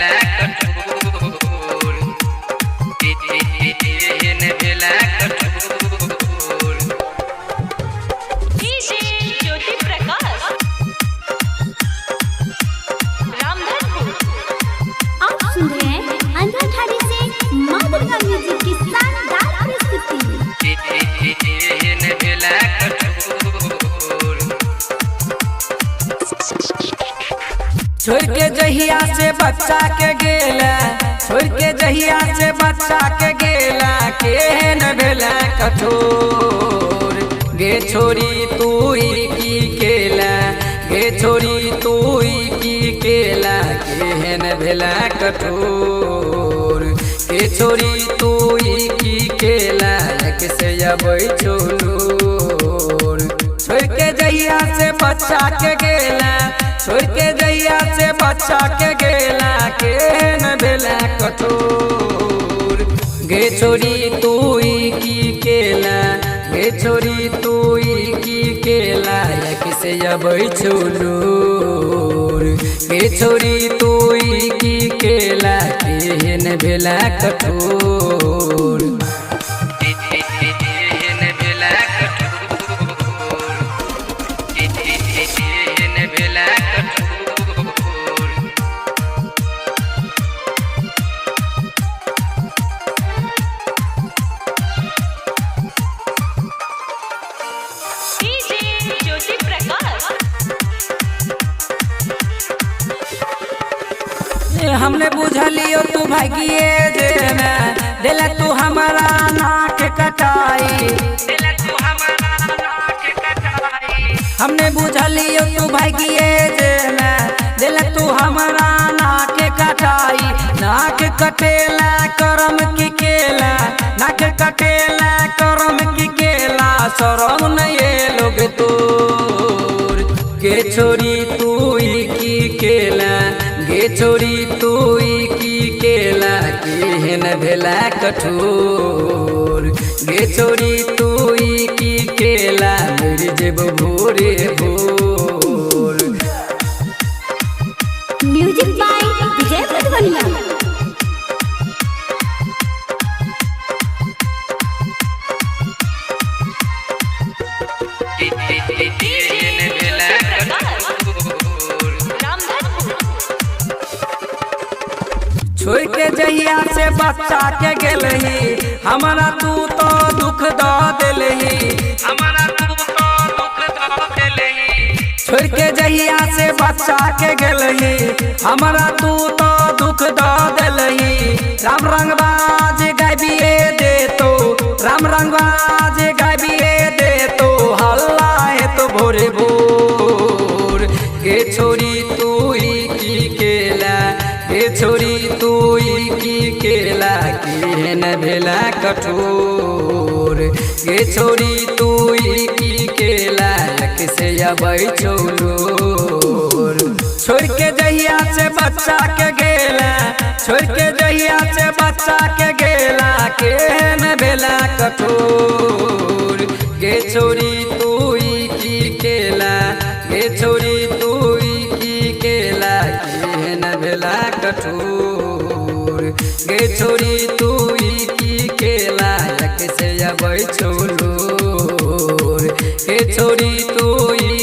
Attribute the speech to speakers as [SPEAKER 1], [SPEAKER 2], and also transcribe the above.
[SPEAKER 1] भेला कठोर केहन भेला कठोर।
[SPEAKER 2] डीजे ज्योति प्रकाश रामधनपुर।
[SPEAKER 3] आप सुन रहे हैं अंधा ठाड़ी से मां दुर्गा म्यूजिक की शानदार प्रस्तुति।
[SPEAKER 1] केहन भेला कठोर।
[SPEAKER 4] छोड़ के जहिया से बच्चा के गेला, छोड़ के जहिया से बच्चा के गेला, केहन भेला कठोर। गे छोरी तू ही की केला, गे छोरी तू ही की केला, केहन भेला कठोर। गे छोरी तू ही की केला, एक से अबै छोलूर। छोड़ के जहिया से बच्चा के गेला, छोड़ के जहिया से बच्चा के गेला, केहन भेला कठोर। गे छोरी तू ही की केला, गे छोरी तू ही की केला, एक से अबै छोलूर। गे छोरी तू ही की केला, केहन भेला कठोर।
[SPEAKER 1] केहन भेला कठोर केहन भेला कठोर।
[SPEAKER 2] डीजे ज्योति प्रकाश
[SPEAKER 4] हमने बुझलियो तू भागिए देना, दिला तू हमारा नाक कटाई। हमने बुझलियो तू भागिए देना, दिला तू हमारा नाक कटाई। नाक कटेला करम की केला, नाक कटेला करम की केला, शरम नहीं लोग तोर। गे छोरी तू ही की केला, गे छोरी तू ही की केला, केहन भेला कठोर। गे छोरी तू ही की केला, मेरी जेब भोरे भोर।
[SPEAKER 3] म्यूजिक बाय विजय मधुबनिया।
[SPEAKER 1] केहन भेला कठोर।
[SPEAKER 2] रामधनपुर।
[SPEAKER 4] छोड़ के जहिया से बच्चा के गेलही, हमारा तू तो दुख द दिलही।
[SPEAKER 1] हमारा तू तो दुख द देलही।
[SPEAKER 4] छोड़ के जहिया से बच्चा के गेलही, हमारा तू तो दुख द दिलही। राम रंगबाज गाबिए दे तो, राम रंगबाज गाबिए दे तो, हल्ला है तो भोरे भोर। गे छोरी तू ही की केला, गे छोरी तू ही की केला, केहन भेला कठोर। गे छोरी तू ही की केला, एक से अबै छोलूर। छोड़ के जहिया से बच्चा के गेला, छोड़ के जहिया से बच्चा के गेला, केहन भेला कठोर। गे छोरी तू ही की केला, गे छोरी तू ही की केला, केहन भेला कठोर। गे छोरी तू ही की केला, एक से अबै छोलूर। गे छोरी तू ही